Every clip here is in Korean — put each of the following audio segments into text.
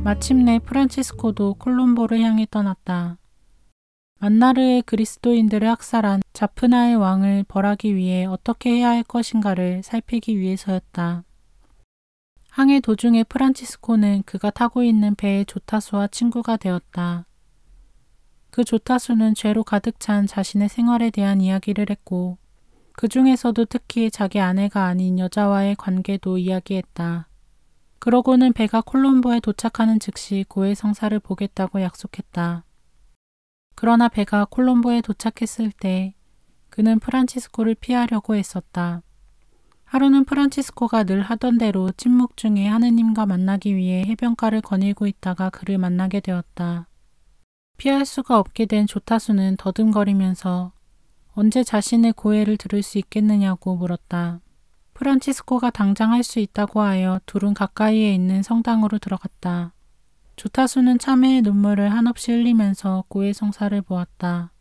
마침내 프란치스코도 콜롬보를 향해 떠났다. 만나르의 그리스도인들을 학살한 자프나의 왕을 벌하기 위해 어떻게 해야 할 것인가를 살피기 위해서였다. 항해 도중에 프란치스코는 그가 타고 있는 배의 조타수와 친구가 되었다. 그 조타수는 죄로 가득 찬 자신의 생활에 대한 이야기를 했고 그 중에서도 특히 자기 아내가 아닌 여자와의 관계도 이야기했다. 그러고는 배가 콜롬보에 도착하는 즉시 고해성사를 보겠다고 약속했다. 그러나 배가 콜롬보에 도착했을 때 그는 프란치스코를 피하려고 했었다. 하루는 프란치스코가 늘 하던 대로 침묵 중에 하느님과 만나기 위해 해변가를 거닐고 있다가 그를 만나게 되었다. 피할 수가 없게 된 조타수는 더듬거리면서 언제 자신의 고해를 들을 수 있겠느냐고 물었다. 프란치스코가 당장 할 수 있다고 하여 둘은 가까이에 있는 성당으로 들어갔다. 조타수는 참회의 눈물을 한없이 흘리면서 고해성사를 보았다.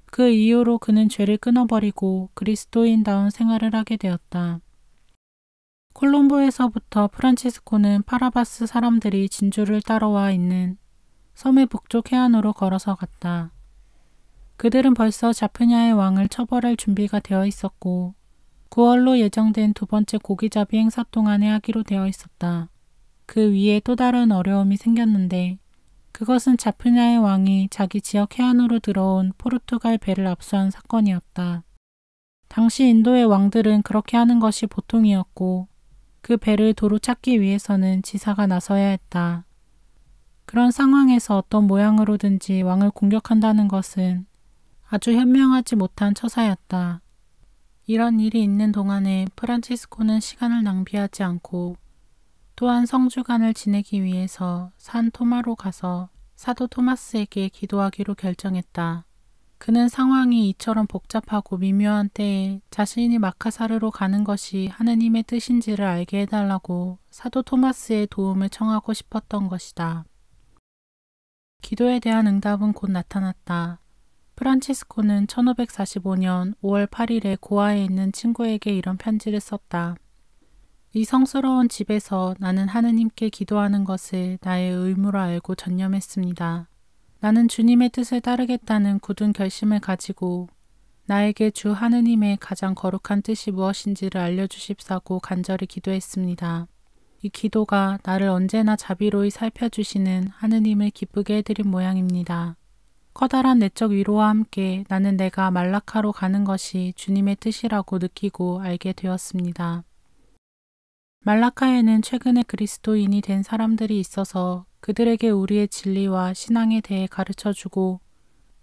그 이후로 그는 죄를 끊어버리고 그리스도인다운 생활을 하게 되었다. 콜롬보에서부터 프란치스코는 파라바스 사람들이 진주를 따러와 있는 섬의 북쪽 해안으로 걸어서 갔다. 그들은 벌써 자프냐의 왕을 처벌할 준비가 되어 있었고 9월로 예정된 두 번째 고기잡이 행사 동안에 하기로 되어 있었다. 그 위에 또 다른 어려움이 생겼는데 그것은 자프냐의 왕이 자기 지역 해안으로 들어온 포르투갈 배를 압수한 사건이었다. 당시 인도의 왕들은 그렇게 하는 것이 보통이었고 그 배를 도로 찾기 위해서는 지사가 나서야 했다. 그런 상황에서 어떤 모양으로든지 왕을 공격한다는 것은 아주 현명하지 못한 처사였다. 이런 일이 있는 동안에 프란치스코는 시간을 낭비하지 않고 또한 성주간을 지내기 위해서 산 토마로 가서 사도 토마스에게 기도하기로 결정했다. 그는 상황이 이처럼 복잡하고 미묘한 때에 자신이 마카사르로 가는 것이 하느님의 뜻인지를 알게 해달라고 사도 토마스의 도움을 청하고 싶었던 것이다. 기도에 대한 응답은 곧 나타났다. 프란치스코는 1545년 5월 8일에 고아에 있는 친구에게 이런 편지를 썼다. 이 성스러운 집에서 나는 하느님께 기도하는 것을 나의 의무로 알고 전념했습니다. 나는 주님의 뜻을 따르겠다는 굳은 결심을 가지고 나에게 주 하느님의 가장 거룩한 뜻이 무엇인지를 알려주십사고 간절히 기도했습니다. 이 기도가 나를 언제나 자비로이 살펴주시는 하느님을 기쁘게 해드린 모양입니다. 커다란 내적 위로와 함께 나는 내가 말라카로 가는 것이 주님의 뜻이라고 느끼고 알게 되었습니다. 말라카에는 최근에 그리스도인이 된 사람들이 있어서 그들에게 우리의 진리와 신앙에 대해 가르쳐주고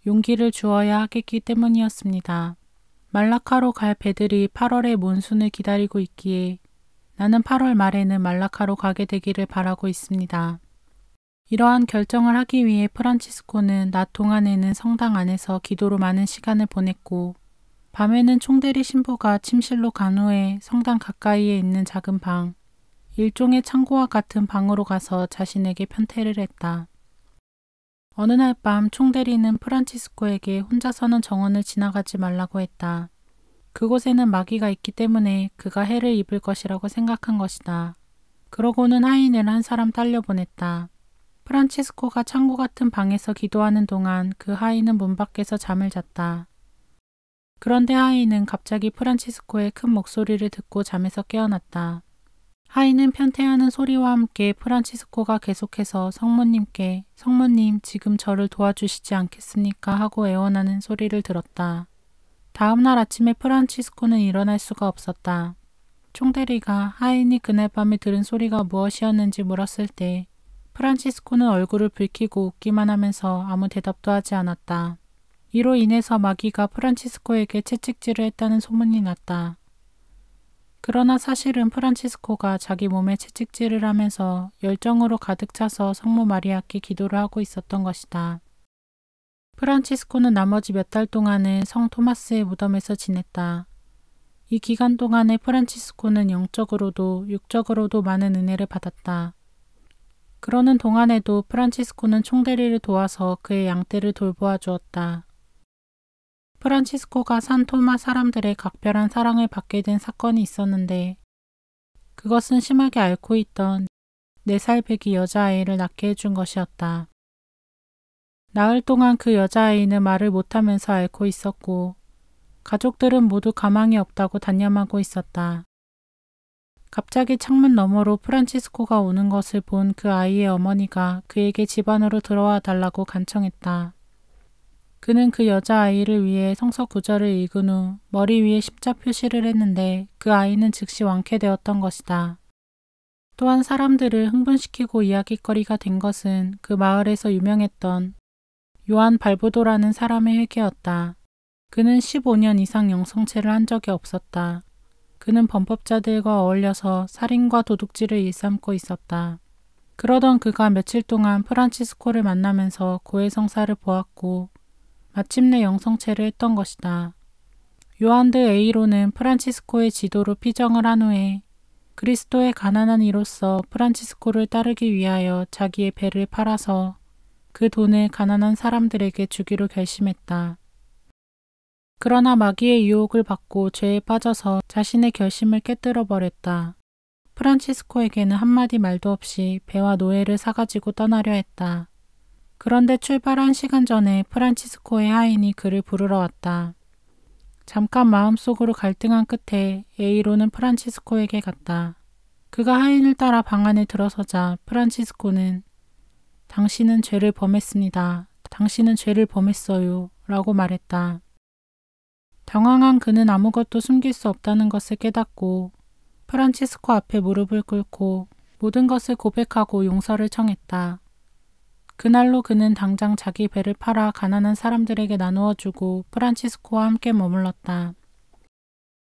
용기를 주어야 하겠기 때문이었습니다. 말라카로 갈 배들이 8월에 몬순을 기다리고 있기에 나는 8월 말에는 말라카로 가게 되기를 바라고 있습니다. 이러한 결정을 하기 위해 프란치스코는 낮 동안에는 성당 안에서 기도로 많은 시간을 보냈고 밤에는 총대리 신부가 침실로 간 후에 성당 가까이에 있는 작은 방, 일종의 창고와 같은 방으로 가서 자신에게 편퇴를 했다. 어느 날 밤 총대리는 프란치스코에게 혼자서는 정원을 지나가지 말라고 했다. 그곳에는 마귀가 있기 때문에 그가 해를 입을 것이라고 생각한 것이다. 그러고는 하인을 한 사람 딸려보냈다. 프란치스코가 창고 같은 방에서 기도하는 동안 그 하인은 문 밖에서 잠을 잤다. 그런데 하인은 갑자기 프란치스코의 큰 목소리를 듣고 잠에서 깨어났다. 하인은 편퇴하는 소리와 함께 프란치스코가 계속해서 성모님께 성모님 지금 저를 도와주시지 않겠습니까? 하고 애원하는 소리를 들었다. 다음 날 아침에 프란치스코는 일어날 수가 없었다. 총대리가 하인이 그날 밤에 들은 소리가 무엇이었는지 물었을 때 프란치스코는 얼굴을 붉히고 웃기만 하면서 아무 대답도 하지 않았다. 이로 인해서 마귀가 프란치스코에게 채찍질을 했다는 소문이 났다. 그러나 사실은 프란치스코가 자기 몸에 채찍질을 하면서 열정으로 가득 차서 성모 마리아께 기도를 하고 있었던 것이다. 프란치스코는 나머지 몇 달 동안은 성 토마스의 무덤에서 지냈다. 이 기간 동안에 프란치스코는 영적으로도 육적으로도 많은 은혜를 받았다. 그러는 동안에도 프란치스코는 총대리를 도와서 그의 양떼를 돌보아 주었다. 프란치스코가 산토마 사람들의 각별한 사랑을 받게 된 사건이 있었는데 그것은 심하게 앓고 있던 4살 배기 여자아이를 낳게 해준 것이었다. 나흘 동안 그 여자아이는 말을 못하면서 앓고 있었고 가족들은 모두 가망이 없다고 단념하고 있었다. 갑자기 창문 너머로 프란치스코가 오는 것을 본 그 아이의 어머니가 그에게 집 안으로 들어와 달라고 간청했다. 그는 그 여자아이를 위해 성서 구절을 읽은 후 머리 위에 십자 표시를 했는데 그 아이는 즉시 완쾌되었던 것이다. 또한 사람들을 흥분시키고 이야깃거리가 된 것은 그 마을에서 유명했던 요한 발부도라는 사람의 회개였다. 그는 15년 이상 영성체를 한 적이 없었다. 그는 범법자들과 어울려서 살인과 도둑질을 일삼고 있었다. 그러던 그가 며칠 동안 프란치스코를 만나면서 고해 성사를 보았고 마침내 영성체를 했던 것이다. 요한 드 에이로는 프란치스코의 지도로 피정을 한 후에 그리스도의 가난한 이로서 프란치스코를 따르기 위하여 자기의 배를 팔아서 그 돈을 가난한 사람들에게 주기로 결심했다. 그러나 마귀의 유혹을 받고 죄에 빠져서 자신의 결심을 깨뜨려 버렸다. 프란치스코에게는 한마디 말도 없이 배와 노예를 사가지고 떠나려 했다. 그런데 출발 1시간 전에 프란치스코의 하인이 그를 부르러 왔다. 잠깐 마음속으로 갈등한 끝에 에이로는 프란치스코에게 갔다. 그가 하인을 따라 방 안에 들어서자 프란치스코는 당신은 죄를 범했습니다. 당신은 죄를 범했어요. 라고 말했다. 당황한 그는 아무것도 숨길 수 없다는 것을 깨닫고 프란치스코 앞에 무릎을 꿇고 모든 것을 고백하고 용서를 청했다. 그날로 그는 당장 자기 배를 팔아 가난한 사람들에게 나누어 주고 프란치스코와 함께 머물렀다.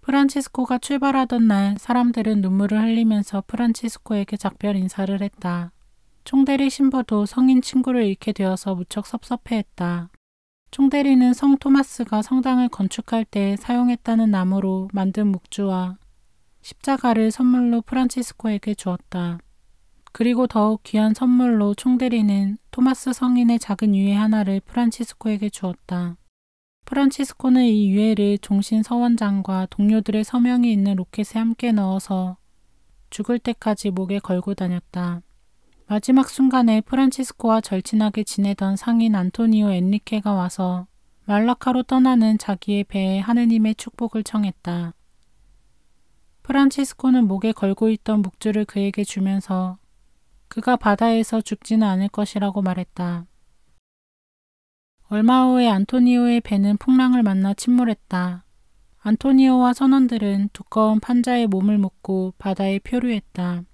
프란치스코가 출발하던 날 사람들은 눈물을 흘리면서 프란치스코에게 작별 인사를 했다. 총대리 신부도 성인 친구를 잃게 되어서 무척 섭섭해했다. 총대리는 성 토마스가 성당을 건축할 때 사용했다는 나무로 만든 묵주와 십자가를 선물로 프란치스코에게 주었다. 그리고 더욱 귀한 선물로 총대리는 토마스 성인의 작은 유해 하나를 프란치스코에게 주었다. 프란치스코는 이 유해를 종신 서원장과 동료들의 서명이 있는 로켓에 함께 넣어서 죽을 때까지 목에 걸고 다녔다. 마지막 순간에 프란치스코와 절친하게 지내던 상인 안토니오 엔리케가 와서 말라카로 떠나는 자기의 배에 하느님의 축복을 청했다. 프란치스코는 목에 걸고 있던 묵주를 그에게 주면서 그가 바다에서 죽지는 않을 것이라고 말했다. 얼마 후에 안토니오의 배는 풍랑을 만나 침몰했다. 안토니오와 선원들은 두꺼운 판자에 몸을 묶고 바다에 표류했다.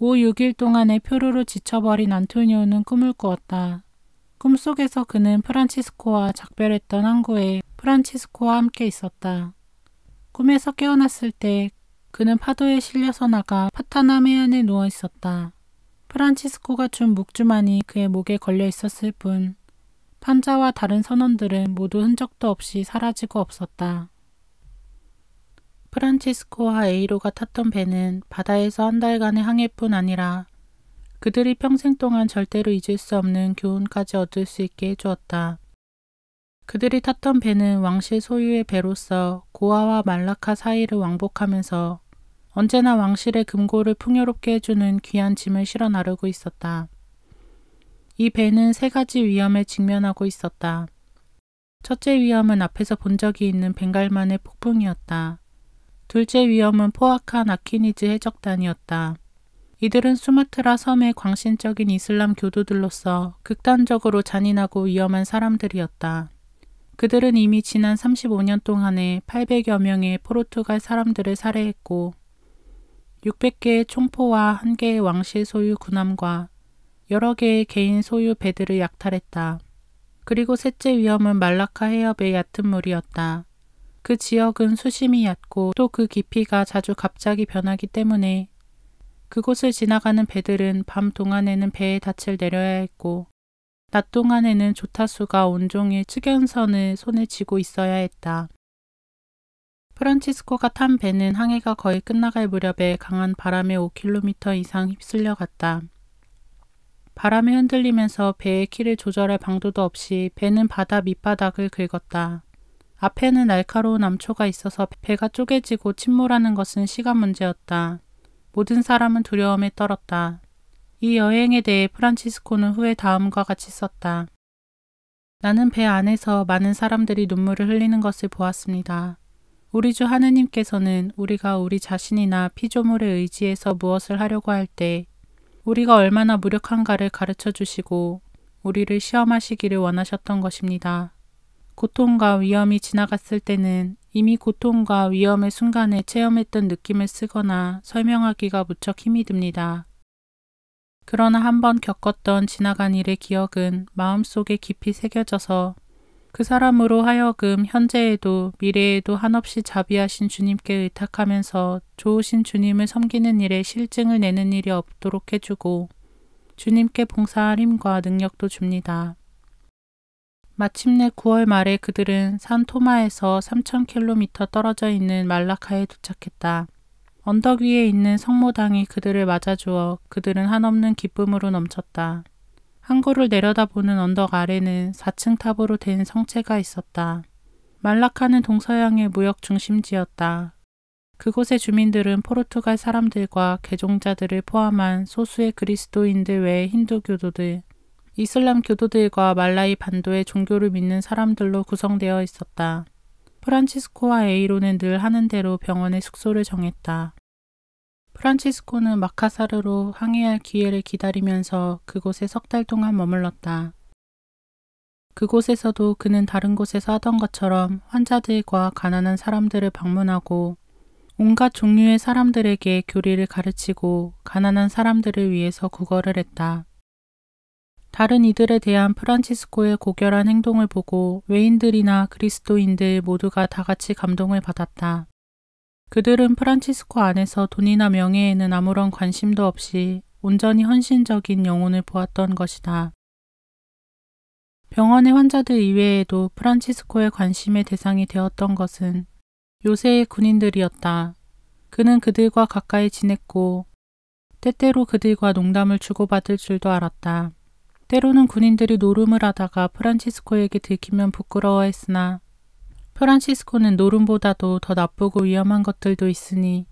5-6일 동안의 표류로 지쳐버린 안토니오는 꿈을 꾸었다. 꿈속에서 그는 프란치스코와 작별했던 항구에 프란치스코와 함께 있었다. 꿈에서 깨어났을 때 그는 파도에 실려서 나가 파타남 해안에 누워 있었다. 프란치스코가 준 묵주만이 그의 목에 걸려 있었을 뿐 판자와 다른 선원들은 모두 흔적도 없이 사라지고 없었다. 프란치스코와 에이로가 탔던 배는 바다에서 한 달간의 항해뿐 아니라 그들이 평생 동안 절대로 잊을 수 없는 교훈까지 얻을 수 있게 해주었다. 그들이 탔던 배는 왕실 소유의 배로서 고아와 말라카 사이를 왕복하면서 언제나 왕실의 금고를 풍요롭게 해주는 귀한 짐을 실어 나르고 있었다. 이 배는 3가지 위험에 직면하고 있었다. 첫째 위험은 앞에서 본 적이 있는 벵갈만의 폭풍이었다. 둘째 위험은 포악한 아키니즈 해적단이었다. 이들은 수마트라 섬의 광신적인 이슬람 교도들로서 극단적으로 잔인하고 위험한 사람들이었다. 그들은 이미 지난 35년 동안에 800여 명의 포르투갈 사람들을 살해했고 600개의 총포와 1개의 왕실 소유 군함과 여러 개의 개인 소유 배들을 약탈했다. 그리고 셋째 위험은 말라카 해협의 얕은 물이었다. 그 지역은 수심이 얕고 또 그 깊이가 자주 갑자기 변하기 때문에 그곳을 지나가는 배들은 밤 동안에는 배의 닻을 내려야 했고 낮 동안에는 조타수가 온종일 측연선을 손에 쥐고 있어야 했다. 프란치스코가 탄 배는 항해가 거의 끝나갈 무렵에 강한 바람에 5km 이상 휩쓸려 갔다. 바람에 흔들리면서 배의 키를 조절할 방도도 없이 배는 바다 밑바닥을 긁었다. 앞에는 날카로운 암초가 있어서 배가 쪼개지고 침몰하는 것은 시간 문제였다. 모든 사람은 두려움에 떨었다. 이 여행에 대해 프란치스코는 후에 다음과 같이 썼다. 나는 배 안에서 많은 사람들이 눈물을 흘리는 것을 보았습니다. 우리 주 하느님께서는 우리가 우리 자신이나 피조물에 의지해서 무엇을 하려고 할 때 우리가 얼마나 무력한가를 가르쳐 주시고 우리를 시험하시기를 원하셨던 것입니다. 고통과 위험이 지나갔을 때는 이미 고통과 위험의 순간에 체험했던 느낌을 쓰거나 설명하기가 무척 힘이 듭니다. 그러나 한번 겪었던 지나간 일의 기억은 마음속에 깊이 새겨져서 그 사람으로 하여금 현재에도 미래에도 한없이 자비하신 주님께 의탁하면서 좋으신 주님을 섬기는 일에 실증을 내는 일이 없도록 해주고 주님께 봉사할 힘과 능력도 줍니다. 마침내 9월 말에 그들은 산 토마에서 3,000km 떨어져 있는 말라카에 도착했다. 언덕 위에 있는 성모당이 그들을 맞아주어 그들은 한없는 기쁨으로 넘쳤다. 항구를 내려다보는 언덕 아래는 4층 탑으로 된 성체가 있었다. 말라카는 동서양의 무역 중심지였다. 그곳의 주민들은 포르투갈 사람들과 개종자들을 포함한 소수의 그리스도인들 외의 힌두 교도들, 이슬람 교도들과 말라이 반도의 종교를 믿는 사람들로 구성되어 있었다. 프란치스코와 에이로는 늘 하는 대로 병원에 숙소를 정했다. 프란치스코는 마카사르로 항해할 기회를 기다리면서 그곳에 3달 동안 머물렀다. 그곳에서도 그는 다른 곳에서 하던 것처럼 환자들과 가난한 사람들을 방문하고 온갖 종류의 사람들에게 교리를 가르치고 가난한 사람들을 위해서 구걸을 했다. 다른 이들에 대한 프란치스코의 고결한 행동을 보고 외인들이나 그리스도인들 모두가 다 같이 감동을 받았다. 그들은 프란치스코 안에서 돈이나 명예에는 아무런 관심도 없이 온전히 헌신적인 영혼을 보았던 것이다. 병원의 환자들 이외에도 프란치스코의 관심의 대상이 되었던 것은 요새의 군인들이었다. 그는 그들과 가까이 지냈고 때때로 그들과 농담을 주고받을 줄도 알았다. 때로는 군인들이 노름을 하다가 프란치스코에게 들키면 부끄러워했으나 프란치스코는 노름보다도 더 나쁘고 위험한 것들도 있으니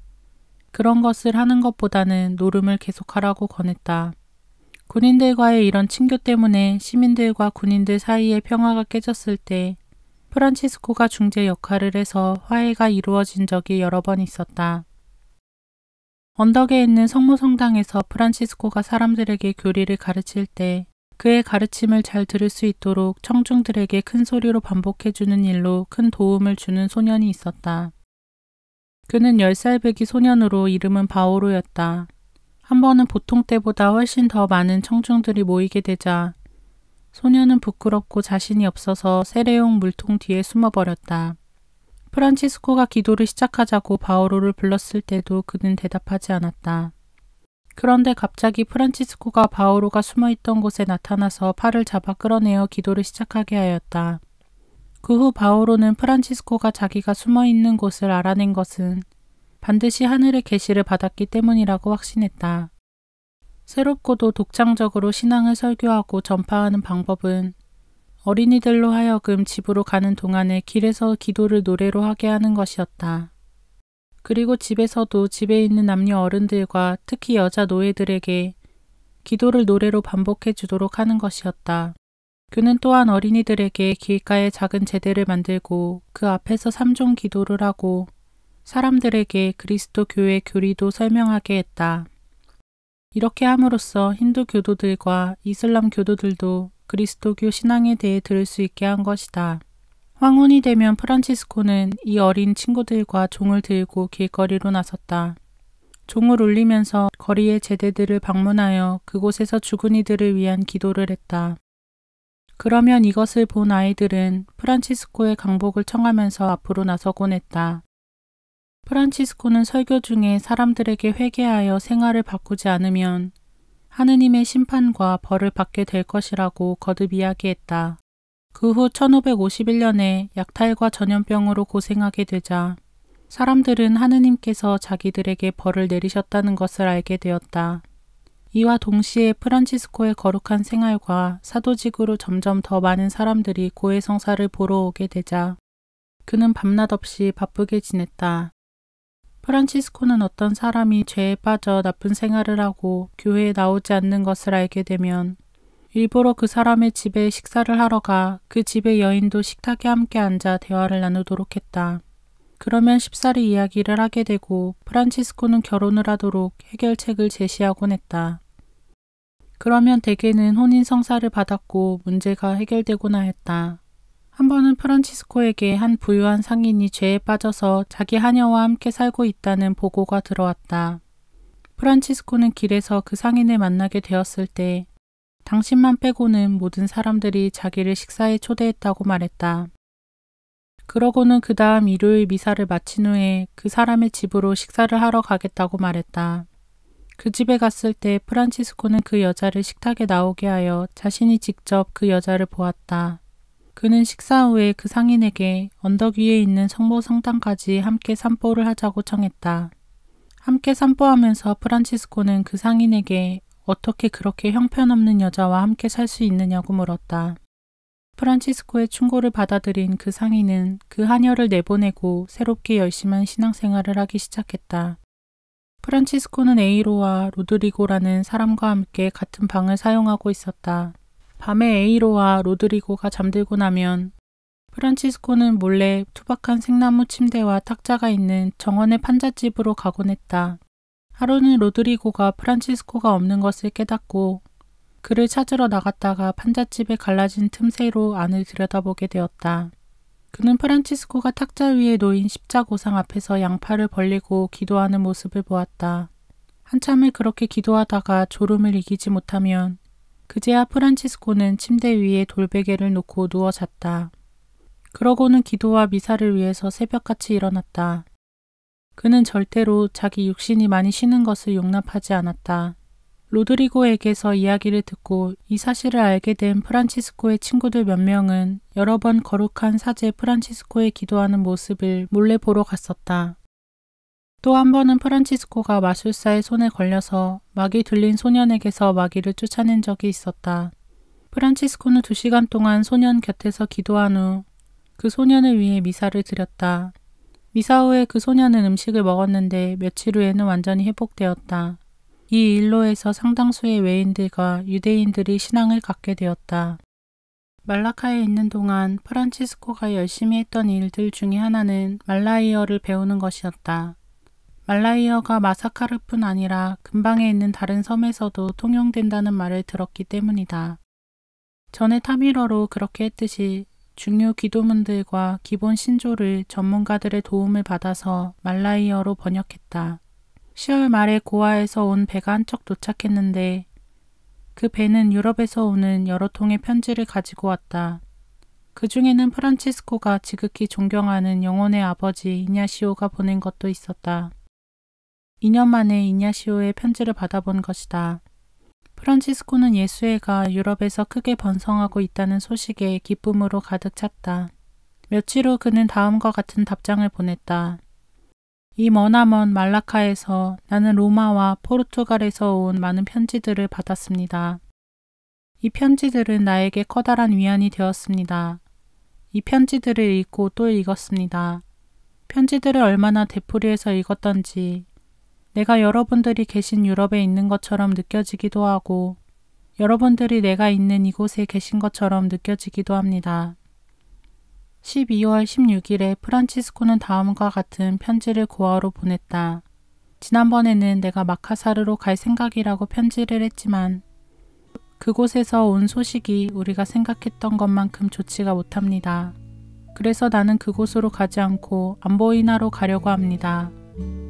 그런 것을 하는 것보다는 노름을 계속하라고 권했다. 군인들과의 이런 친교 때문에 시민들과 군인들 사이의 평화가 깨졌을 때 프란치스코가 중재 역할을 해서 화해가 이루어진 적이 여러 번 있었다. 언덕에 있는 성모성당에서 프란치스코가 사람들에게 교리를 가르칠 때 그의 가르침을 잘 들을 수 있도록 청중들에게 큰 소리로 반복해주는 일로 큰 도움을 주는 소년이 있었다. 그는 10살 배기 소년으로 이름은 바오로였다. 한 번은 보통 때보다 훨씬 더 많은 청중들이 모이게 되자 소년은 부끄럽고 자신이 없어서 세례용 물통 뒤에 숨어버렸다. 프란치스코가 기도를 시작하자고 바오로를 불렀을 때도 그는 대답하지 않았다. 그런데 갑자기 프란치스코가 바오로가 숨어있던 곳에 나타나서 팔을 잡아 끌어내어 기도를 시작하게 하였다. 그 후 바오로는 프란치스코가 자기가 숨어있는 곳을 알아낸 것은 반드시 하늘의 계시를 받았기 때문이라고 확신했다. 새롭고도 독창적으로 신앙을 설교하고 전파하는 방법은 어린이들로 하여금 집으로 가는 동안에 길에서 기도를 노래로 하게 하는 것이었다. 그리고 집에서도 집에 있는 남녀 어른들과 특히 여자 노예들에게 기도를 노래로 반복해 주도록 하는 것이었다. 그는 또한 어린이들에게 길가에 작은 제대를 만들고 그 앞에서 3종 기도를 하고 사람들에게 그리스도 교의 교리도 설명하게 했다. 이렇게 함으로써 힌두 교도들과 이슬람 교도들도 그리스도교 신앙에 대해 들을 수 있게 한 것이다. 황혼이 되면 프란치스코는 이 어린 친구들과 종을 들고 길거리로 나섰다. 종을 울리면서 거리의 제대들을 방문하여 그곳에서 죽은 이들을 위한 기도를 했다. 그러면 이것을 본 아이들은 프란치스코의 강복을 청하면서 앞으로 나서곤 했다. 프란치스코는 설교 중에 사람들에게 회개하여 생활을 바꾸지 않으면 하느님의 심판과 벌을 받게 될 것이라고 거듭 이야기했다. 그 후 1551년에 약탈과 전염병으로 고생하게 되자 사람들은 하느님께서 자기들에게 벌을 내리셨다는 것을 알게 되었다. 이와 동시에 프란치스코의 거룩한 생활과 사도직으로 점점 더 많은 사람들이 고해성사를 보러 오게 되자 그는 밤낮 없이 바쁘게 지냈다. 프란치스코는 어떤 사람이 죄에 빠져 나쁜 생활을 하고 교회에 나오지 않는 것을 알게 되면 일부러 그 사람의 집에 식사를 하러 가 그 집의 여인도 식탁에 함께 앉아 대화를 나누도록 했다. 그러면 쉽사리 이야기를 하게 되고 프란치스코는 결혼을 하도록 해결책을 제시하곤 했다. 그러면 대개는 혼인 성사를 받았고 문제가 해결되고나 했다. 한 번은 프란치스코에게 한 부유한 상인이 죄에 빠져서 자기 하녀와 함께 살고 있다는 보고가 들어왔다. 프란치스코는 길에서 그 상인을 만나게 되었을 때 당신만 빼고는 모든 사람들이 자기를 식사에 초대했다고 말했다. 그러고는 그 다음 일요일 미사를 마친 후에 그 사람의 집으로 식사를 하러 가겠다고 말했다. 그 집에 갔을 때 프란치스코는 그 여자를 식탁에 나오게 하여 자신이 직접 그 여자를 보았다. 그는 식사 후에 그 상인에게 언덕 위에 있는 성모 성당까지 함께 산보를 하자고 청했다. 함께 산보하면서 프란치스코는 그 상인에게 어떻게 그렇게 형편없는 여자와 함께 살 수 있느냐고 물었다. 프란치스코의 충고를 받아들인 그 상인은 그 하녀를 내보내고 새롭게 열심한 신앙생활을 하기 시작했다. 프란치스코는 에이로와 로드리고라는 사람과 함께 같은 방을 사용하고 있었다. 밤에 에이로와 로드리고가 잠들고 나면 프란치스코는 몰래 투박한 생나무 침대와 탁자가 있는 정원의 판잣집으로 가곤 했다. 하루는 로드리고가 프란치스코가 없는 것을 깨닫고 그를 찾으러 나갔다가 판잣집에 갈라진 틈새로 안을 들여다보게 되었다. 그는 프란치스코가 탁자 위에 놓인 십자고상 앞에서 양팔을 벌리고 기도하는 모습을 보았다. 한참을 그렇게 기도하다가 졸음을 이기지 못하면 그제야 프란치스코는 침대 위에 돌베개를 놓고 누워 잤다. 그러고는 기도와 미사를 위해서 새벽같이 일어났다. 그는 절대로 자기 육신이 많이 쉬는 것을 용납하지 않았다. 로드리고에게서 이야기를 듣고 이 사실을 알게 된 프란치스코의 친구들 몇 명은 여러 번 거룩한 사제 프란치스코의 기도하는 모습을 몰래 보러 갔었다. 또 한 번은 프란치스코가 마술사의 손에 걸려서 마귀 들린 소년에게서 마귀를 쫓아낸 적이 있었다. 프란치스코는 2시간 동안 소년 곁에서 기도한 후 그 소년을 위해 미사를 드렸다. 미사 후에 그 소년은 음식을 먹었는데 며칠 후에는 완전히 회복되었다. 이 일로 해서 상당수의 외인들과 유대인들이 신앙을 갖게 되었다. 말라카에 있는 동안 프란치스코가 열심히 했던 일들 중에 하나는 말라이어를 배우는 것이었다. 말라이어가 마사카르뿐 아니라 근방에 있는 다른 섬에서도 통용된다는 말을 들었기 때문이다. 전에 타밀어로 그렇게 했듯이 중요 기도문들과 기본 신조를 전문가들의 도움을 받아서 말라이어로 번역했다. 10월 말에 고아에서 온 배가 한 척 도착했는데 그 배는 유럽에서 오는 여러 통의 편지를 가지고 왔다. 그 중에는 프란치스코가 지극히 존경하는 영혼의 아버지 이냐시오가 보낸 것도 있었다. 2년 만에 이냐시오의 편지를 받아본 것이다. 프란치스코는 예수회가 유럽에서 크게 번성하고 있다는 소식에 기쁨으로 가득 찼다. 며칠 후 그는 다음과 같은 답장을 보냈다. 이 머나먼 말라카에서 나는 로마와 포르투갈에서 온 많은 편지들을 받았습니다. 이 편지들은 나에게 커다란 위안이 되었습니다. 이 편지들을 읽고 또 읽었습니다. 편지들을 얼마나 되풀이해서 읽었던지 내가 여러분들이 계신 유럽에 있는 것처럼 느껴지기도 하고 여러분들이 내가 있는 이곳에 계신 것처럼 느껴지기도 합니다. 12월 16일에 프란치스코는 다음과 같은 편지를 고아로 보냈다. 지난번에는 내가 마카사르로 갈 생각이라고 편지를 했지만 그곳에서 온 소식이 우리가 생각했던 것만큼 좋지가 못합니다. 그래서 나는 그곳으로 가지 않고 암보이나로 가려고 합니다.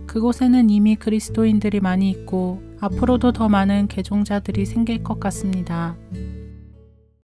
그곳에는 이미 그리스도인들이 많이 있고 앞으로도 더 많은 개종자들이 생길 것 같습니다.